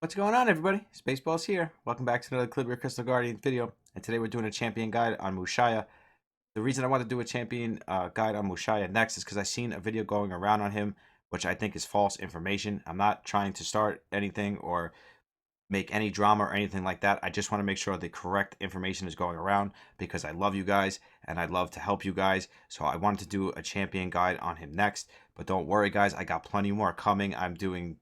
What's going on, everybody? Spaceballs here. Welcome back to another Calibria Crystal Guardian video. And today we're doing a champion guide on Mushaya. The reason I want to do a champion guide on Mushaya next is because I've seen a video going around on him, which I think is false information. I'm not trying to start anything or make any drama or anything like that. I just want to make sure the correct information is going around because I love you guys and I'd love to help you guys. So I wanted to do a champion guide on him next. But don't worry, guys. I got plenty more coming. I'm doing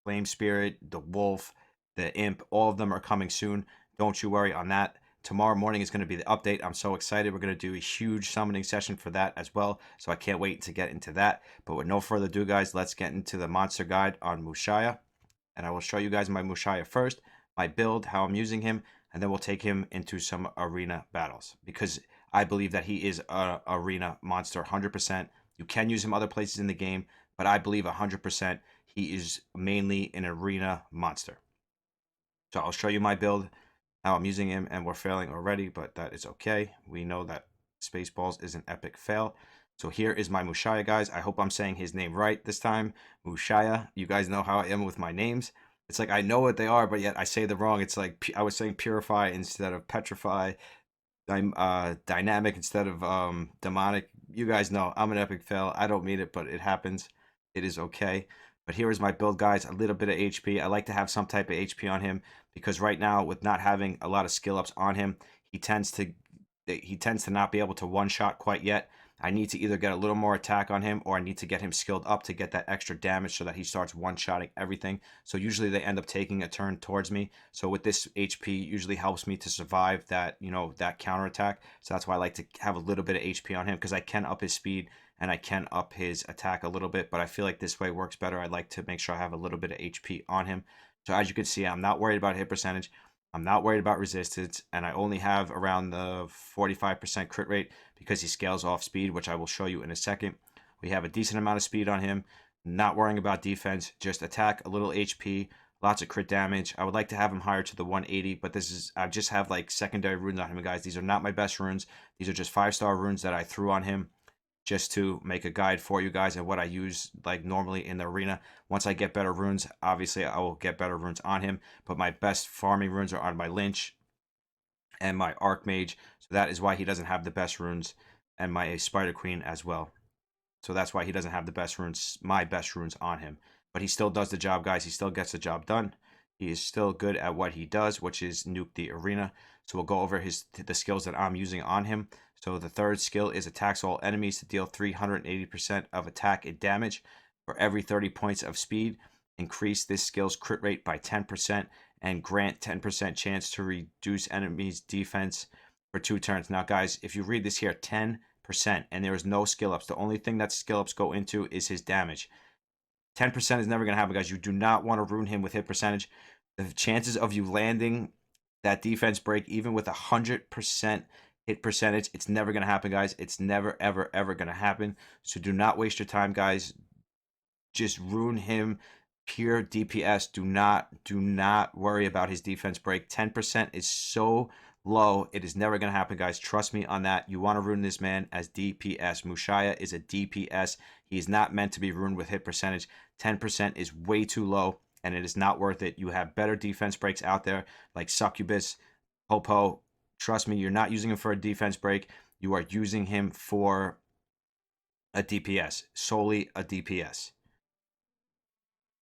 Flame Spirit, the Wolf, the Imp. All of them are coming soon. Don't you worry on that. Tomorrow morning is going to be the update. I'm so excited. We're going to do a huge summoning session for that as well. So I can't wait to get into that. But with no further ado, guys, let's get into the monster guide on Mushaya. And I will show you guys my Mushaya first, my build, how I'm using him, and then we'll take him into some arena battles because I believe that he is an arena monster 100%. You can use him other places in the game, but I believe 100% he is mainly an arena monster. So I'll show you my build, how I'm using him, and we're failing already, but that is okay. We know that Spaceballs is an epic fail. So here is my Mushaya, guys. I hope I'm saying his name right this time. Mushaya. You guys know how I am with my names. It's like I know what they are, but yet I say them wrong. It's like I was saying purify instead of petrify. I'm dynamic instead of demonic. You guys know I'm an epic fail. I don't mean it, but it happens. It is okay. But here is my build, guys. A little bit of HP. I like to have some type of HP on him because right now, with not having a lot of skill ups on him, he tends to not be able to one shot quite yet. I need to either get a little more attack on him or I need to get him skilled up to get that extra damage so that he starts one-shotting everything. So usually they end up taking a turn towards me. So with this HP usually helps me to survive that, that counterattack. So that's why I like to have a little bit of HP on him because I can up his speed and I can up his attack a little bit, but I feel like this way works better. I like to make sure I have a little bit of HP on him. So as you can see, I'm not worried about hit percentage. I'm not worried about resistance, and I only have around the 45% crit rate because he scales off speed, which I will show you in a second. We have a decent amount of speed on him, not worrying about defense, just attack, a little HP, lots of crit damage. I would like to have him higher to the 180, but I just have like secondary runes on him, guys. These are not my best runes. These are just 5-star runes that I threw on him just to make a guide for you guys and what I use like normally in the arena. Once I get better runes, obviously I will get better runes on him, but my best farming runes are on my Lynch and my Archmage, so that is why he doesn't have the best runes, and my Spider Queen as well. So that's why he doesn't have the best runes, my best runes on him. But he still does the job, guys. He still gets the job done. He is still good at what he does, which is nuke the arena. So we'll go over the skills that I'm using on him. So the third skill is attacks all enemies to deal 380% of attack and damage for every 30 points of speed. Increase this skill's crit rate by 10% and grant 10% chance to reduce enemies' defense for 2 turns. Now, guys, if you read this here, 10%, and there is no skill ups. The only thing that skill ups go into is his damage. 10% is never going to happen, guys. You do not want to ruin him with hit percentage. The chances of you landing that defense break, even with 100% hit percentage, it's never going to happen, guys. It's never, ever, ever going to happen. So do not waste your time, guys. Just ruin him. Pure DPS. Do not worry about his defense break. 10% is so low. It is never going to happen, guys. Trust me on that. You want to ruin this man as DPS. Mushaya is a DPS. He is not meant to be ruined with hit percentage. 10% is way too low, and it is not worth it. You have better defense breaks out there like Succubus, Popo. Trust me, you're not using him for a defense break. You are using him for a DPS. Solely a DPS.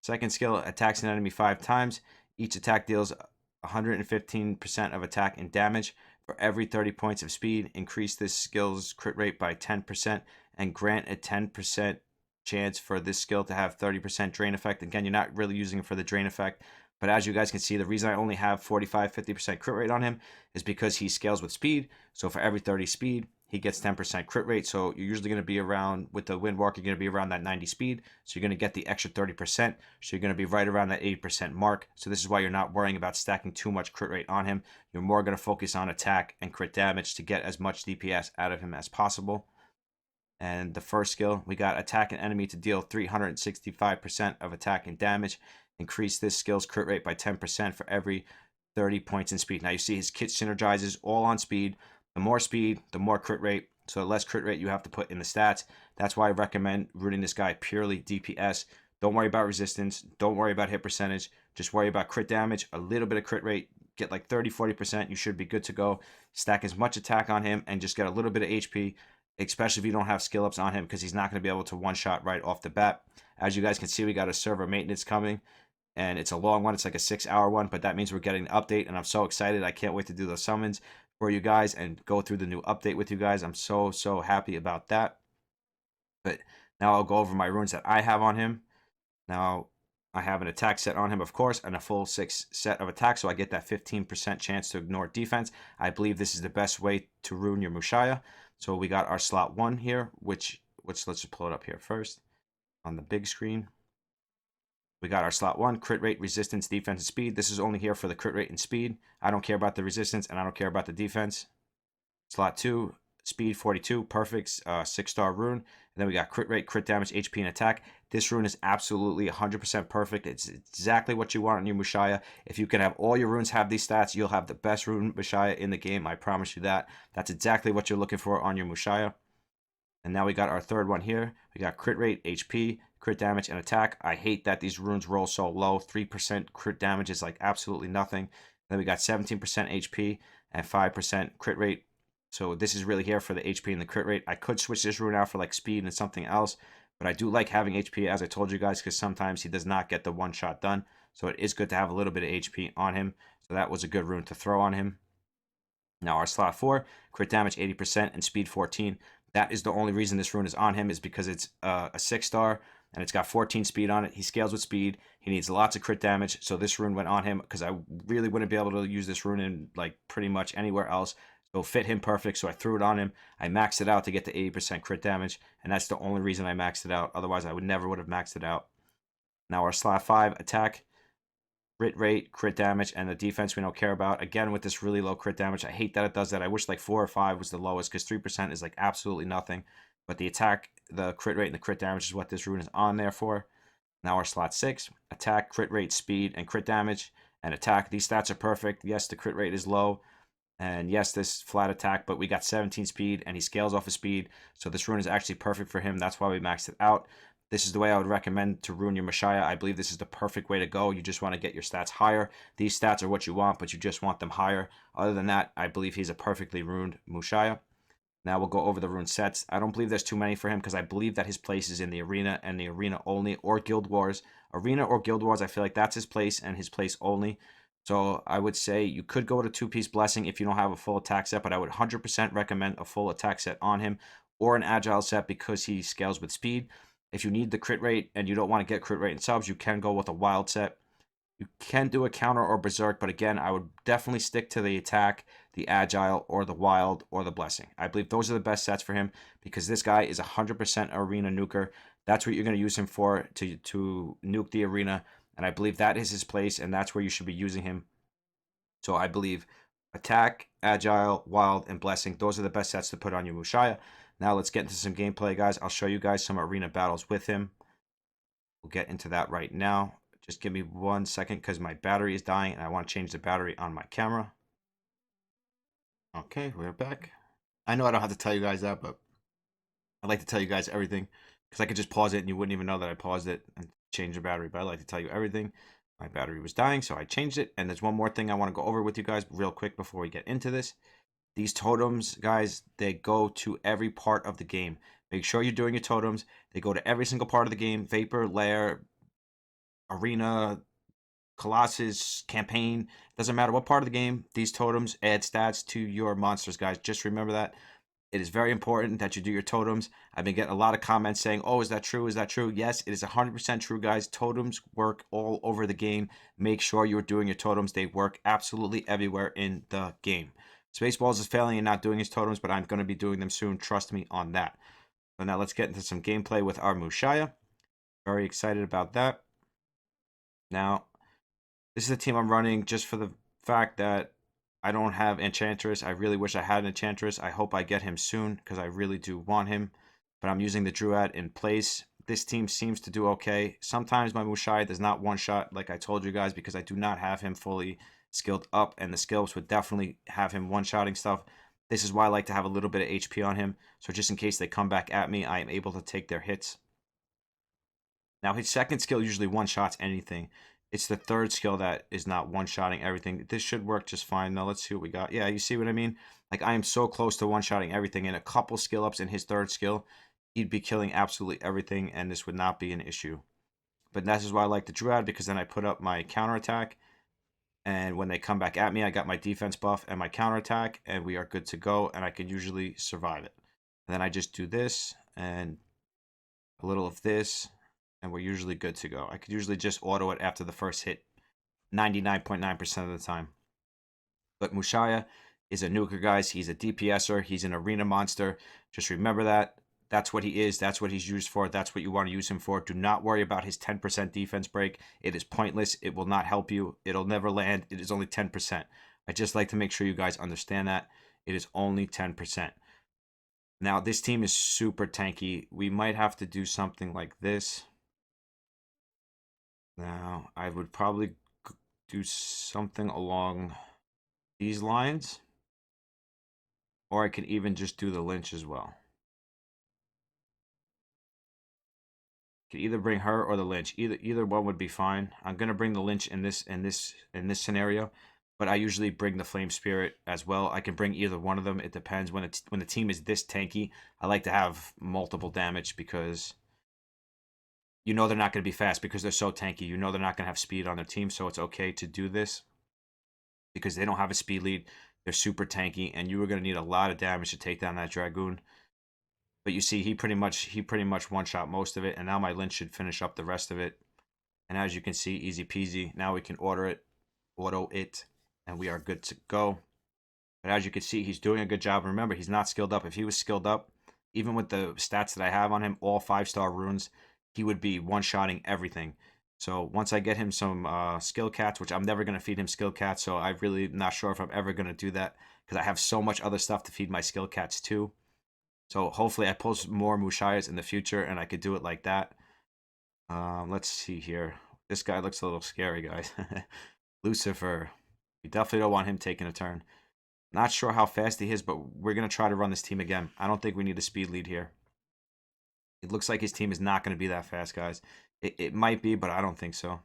Second skill, attacks an enemy 5 times. Each attack deals 115% of attack and damage. For every 30 points of speed, increase this skill's crit rate by 10% and grant a 10% chance for this skill to have 30% drain effect. Again, you're not really using it for the drain effect, but as you guys can see, the reason I only have 45-50% crit rate on him is because he scales with speed. So for every 30 speed, he gets 10% crit rate. So you're usually going to be around, with the Windwalker, you're going to be around that 90 speed. So you're going to get the extra 30%. So you're going to be right around that 80% mark. So this is why you're not worrying about stacking too much crit rate on him. You're more going to focus on attack and crit damage to get as much DPS out of him as possible. And the first skill, we got attack an enemy to deal 365% of attack and damage. Increase this skill's crit rate by 10% for every 30 points in speed. Now you see his kit synergizes all on speed. The more speed, the more crit rate. So the less crit rate you have to put in the stats. That's why I recommend ruining this guy purely DPS. Don't worry about resistance. Don't worry about hit percentage. Just worry about crit damage, a little bit of crit rate. Get like 30-40%. You should be good to go. Stack as much attack on him and just get a little bit of HP, especially if you don't have skill ups on him, because he's not going to be able to one-shot right off the bat. As you guys can see, we got a server maintenance coming, and it's a long one. It's like a 6-hour one, but that means we're getting an update, and I'm so excited. I can't wait to do those summons for you guys and go through the new update with you guys. I'm so happy about that. But now I'll go over my runes that I have on him. Now, I have an attack set on him, of course, and a full 6 set of attack, so I get that 15% chance to ignore defense. I believe this is the best way to rune your Mushaya. So we got our slot 1 here, which let's just pull it up here first on the big screen. We got our slot 1, crit rate, resistance, defense, and speed. This is only here for the crit rate and speed. I don't care about the resistance, and I don't care about the defense. Slot 2, speed 42, perfect, 6-star rune. And then we got crit rate, crit damage, HP, and attack. This rune is absolutely 100% perfect. It's exactly what you want on your Mushaya. If you can have all your runes have these stats, you'll have the best rune Mushaya in the game. I promise you that. That's exactly what you're looking for on your Mushaya. And now we got our third one here. We got crit rate, HP, crit damage, and attack. I hate that these runes roll so low. 3% crit damage is like absolutely nothing. Then we got 17% HP and 5% crit rate. So this is really here for the HP and the crit rate. I could switch this rune out for like speed and something else, but I do like having HP, as I told you guys, because sometimes he does not get the one shot done. So it is good to have a little bit of HP on him. So that was a good rune to throw on him. Now our slot 4, crit damage 80% and speed 14. That is the only reason this rune is on him, is because it's a 6-star and it's got 14 speed on it. He scales with speed. He needs lots of crit damage, so this rune went on him because I really wouldn't be able to use this rune in like pretty much anywhere else. So it fit him perfect, so I threw it on him. I maxed it out to get the 80% crit damage, and that's the only reason I maxed it out. Otherwise, I never would have maxed it out. Now our slot 5, attack, crit rate, crit damage, and the defense we don't care about. Again, with this really low crit damage, I hate that it does that. I wish like 4 or 5 was the lowest, because 3% is like absolutely nothing. But the attack, the crit rate, and the crit damage is what this rune is on there for. Now our slot 6, attack, crit rate, speed, and crit damage, and attack. These stats are perfect. Yes, the crit rate is low, and yes, this flat attack, but we got 17 speed, and he scales off of speed, so this rune is actually perfect for him. That's why we maxed it out. This is the way I would recommend to rune your Mushaya. I believe this is the perfect way to go. You just want to get your stats higher. These stats are what you want, but you just want them higher. Other than that, I believe he's a perfectly runed Mushaya. Now we'll go over the rune sets. I don't believe there's too many for him, because I believe that his place is in the arena and the arena only, or Guild Wars. Arena or Guild Wars, I feel like that's his place and his place only. So I would say you could go to 2-piece blessing if you don't have a full attack set, but I would 100% recommend a full attack set on him, or an agile set, because he scales with speed. If you need the crit rate and you don't want to get crit rate and subs, you can go with a wild set. You can do a counter or berserk, but again, I would definitely stick to the attack, the agile, or the wild, or the blessing. I believe those are the best sets for him, because this guy is 100% arena nuker. That's what you're going to use him for, to nuke the arena, and I believe that is his place, and that's where you should be using him. So I believe attack, agile, wild, and blessing, those are the best sets to put on your Mushaya. Now let's get into some gameplay, guys. I'll show you guys some arena battles with him. We'll get into that right now. Just give me 1 second, because my battery is dying and I want to change the battery on my camera. Okay, we're back. I know I don't have to tell you guys that, but I like to tell you guys everything, because I could just pause it and you wouldn't even know that I paused it and changed the battery. But I like to tell you everything. My battery was dying, so I changed it. And there's one more thing I want to go over with you guys real quick before we get into this. These totems, guys, they go to every part of the game. Make sure you're doing your totems. They go to every single part of the game. Vapor, Lair, Arena, Colossus, Campaign. Doesn't matter what part of the game. These totems add stats to your monsters, guys. Just remember that. It is very important that you do your totems. I've been getting a lot of comments saying, oh, is that true? Is that true? Yes, it is 100% true, guys. Totems work all over the game. Make sure you're doing your totems. They work absolutely everywhere in the game. Spaceballs is failing and not doing his totems, but I'm going to be doing them soon. Trust me on that. So now let's get into some gameplay with our Mushaya. Very excited about that. Now, this is the team I'm running just for the fact that I don't have Enchantress. I really wish I had an Enchantress. I hope I get him soon, because I really do want him. But I'm using the Druid in place. This team seems to do okay. Sometimes my Mushaya does not one-shot, like I told you guys, because I do not have him fully skilled up, and the skills would definitely have him one-shotting stuff. This is why I like to have a little bit of HP on him, so just in case they come back at me, I am able to take their hits. Now, his second skill usually one-shots anything. It's the third skill that is not one-shotting everything. This should work just fine. Now, let's see what we got. Yeah, you see what I mean? Like, I am so close to one-shotting everything. In a couple skill-ups in his third skill, he'd be killing absolutely everything, and this would not be an issue. But this is why I like the Druid, because then I put up my counterattack, and when they come back at me, I got my defense buff and my counterattack, and we are good to go, and I can usually survive it. And then I just do this, and a little of this, and we're usually good to go. I could usually just auto it after the first hit 99.9% of the time. But Mushaya is a nuker, guys. He's a DPSer. He's an arena monster. Just remember that. That's what he is. That's what he's used for. That's what you want to use him for. Do not worry about his 10% defense break. It is pointless. It will not help you. It'll never land. It is only 10%. I just like to make sure you guys understand that. It is only 10%. Now, this team is super tanky. We might have to do something like this. Now, I would probably do something along these lines. Or I could even just do the Lynch as well. Could either bring her or the Lynch. Either one would be fine. I'm gonna bring the Lynch in this scenario, but I usually bring the Flame Spirit as well. I can bring either one of them. It depends. When the team is this tanky, I like to have multiple damage because you know they're not going to be fast because they're so tanky. You know they're not going to have speed on their team, so it's okay to do this because they don't have a speed lead. They're super tanky, and you are going to need a lot of damage to take down that Dragoon. But you see, he pretty much one-shot most of it, and now my Lynch should finish up the rest of it. And as you can see, easy peasy. Now we can auto it, and we are good to go. But as you can see, he's doing a good job. Remember, he's not skilled up. If he was skilled up, even with the stats that I have on him, all 5-star runes, he would be one-shotting everything. So once I get him some skill cats, which I'm never going to feed him skill cats, so I'm really not sure if I'm ever going to do that because I have so much other stuff to feed my skill cats too. So hopefully I post more Mushayas in the future and I could do it like that. Let's see here. This guy looks a little scary, guys. Lucifer. We definitely don't want him taking a turn. Not sure how fast he is, but we're going to try to run this team again. I don't think we need a speed lead here. It looks like his team is not going to be that fast, guys. It might be, but I don't think so.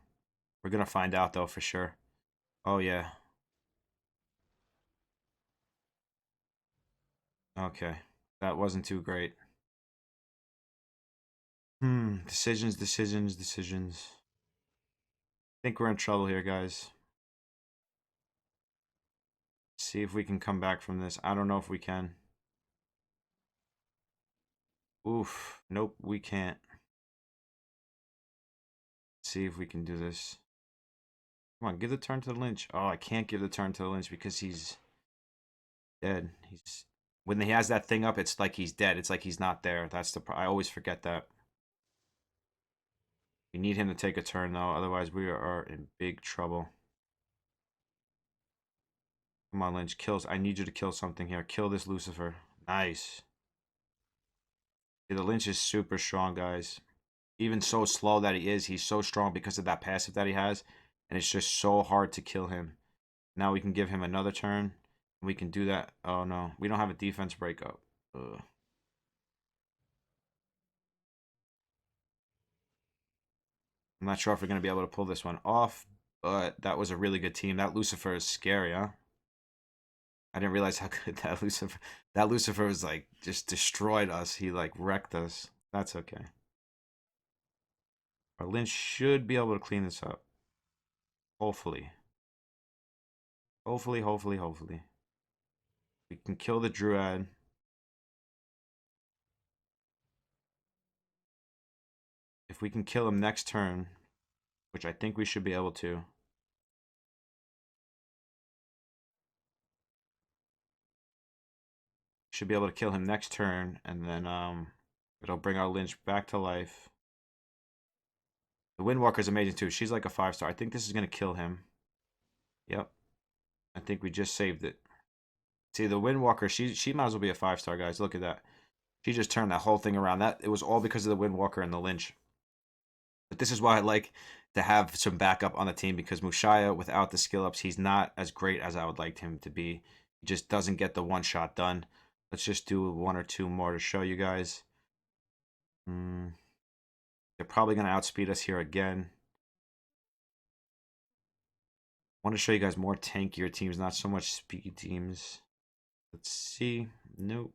We're going to find out, though, for sure. Oh, yeah. Okay. That wasn't too great. Decisions. I think we're in trouble here, guys. See if we can come back from this. I don't know if we can. Oof. Nope, we can't. See if we can do this. Come on, give the turn to the Lynch. Oh, I can't give the turn to the Lynch because he's dead. When he has that thing up, it's like he's dead. It's like he's not there. That's the I always forget that. We need him to take a turn though, otherwise we are in big trouble. Come on, Lynch, kills. I need you to kill something here. Kill this Lucifer. Nice. Yeah, the Lynch is super strong, guys. Even so slow that he is, he's so strong because of that passive that he has, and it's just so hard to kill him. Now we can give him another turn. We can do that. Oh no, we don't have a defense breakup. Ugh. I'm not sure if we're going to be able to pull this one off, but that was a really good team. That Lucifer is scary, huh? I didn't realize how good that Lucifer was like just destroyed us. He like wrecked us. That's okay. Our Lynch should be able to clean this up. Hopefully. Hopefully. We can kill the Druid. If we can kill him next turn, which I think we should be able to. Should be able to kill him next turn, and then it'll bring our Lynch back to life. The Windwalker is amazing too. She's like a 5-star. I think this is gonna kill him. Yep. I think we just saved it. See, the Windwalker, she might as well be a 5-star, guys. Look at that. She just turned that whole thing around. It was all because of the Windwalker and the Lynch. But this is why I like to have some backup on the team, because Mushaya, without the skill ups, he's not as great as I would like him to be. He just doesn't get the one shot done. Let's just do one or two more to show you guys. They're probably going to outspeed us here again. I want to show you guys more tankier teams, not so much speed teams. Let's see. Nope.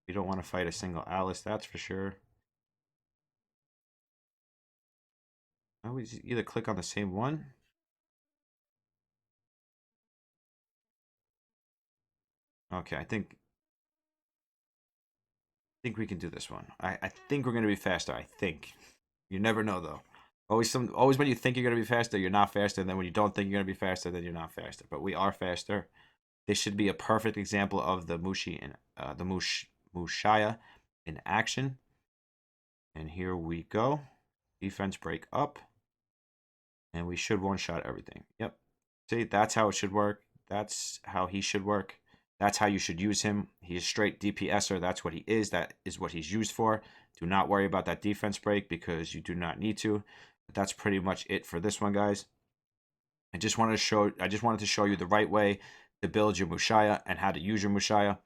We don't want to fight a single Alice, that's for sure. I always either click on the same one. Okay, I think we can do this one. I think we're going to be faster. I think. You never know, though. Always when you think you're going to be faster, you're not faster. And then when you don't think you're going to be faster, then you're not faster. But we are faster. This should be a perfect example of the Mushi and the Mushaya in action. And here we go. Defense break up. And we should one-shot everything. Yep. See, that's how it should work. That's how he should work. That's how you should use him. He's straight DPSer. That's what he is. That is what he's used for. Do not worry about that defense break because you do not need to. But that's pretty much it for this one, guys. I just wanted to show you the right way to build your Mushaya and how to use your Mushaya.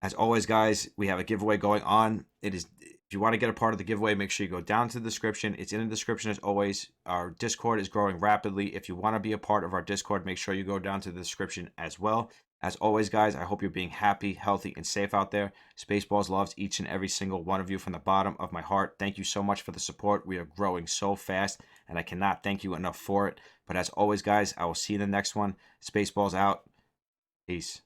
As always, guys, we have a giveaway going on. If you want to get a part of the giveaway, make sure you go down to the description. It's in the description as always. Our Discord is growing rapidly. If you want to be a part of our Discord, make sure you go down to the description as well. As always, guys, I hope you're being happy, healthy, and safe out there. Spaceballs loves each and every single one of you from the bottom of my heart. Thank you so much for the support. We are growing so fast, and I cannot thank you enough for it. But as always, guys, I will see you in the next one. Spaceballs out. Peace.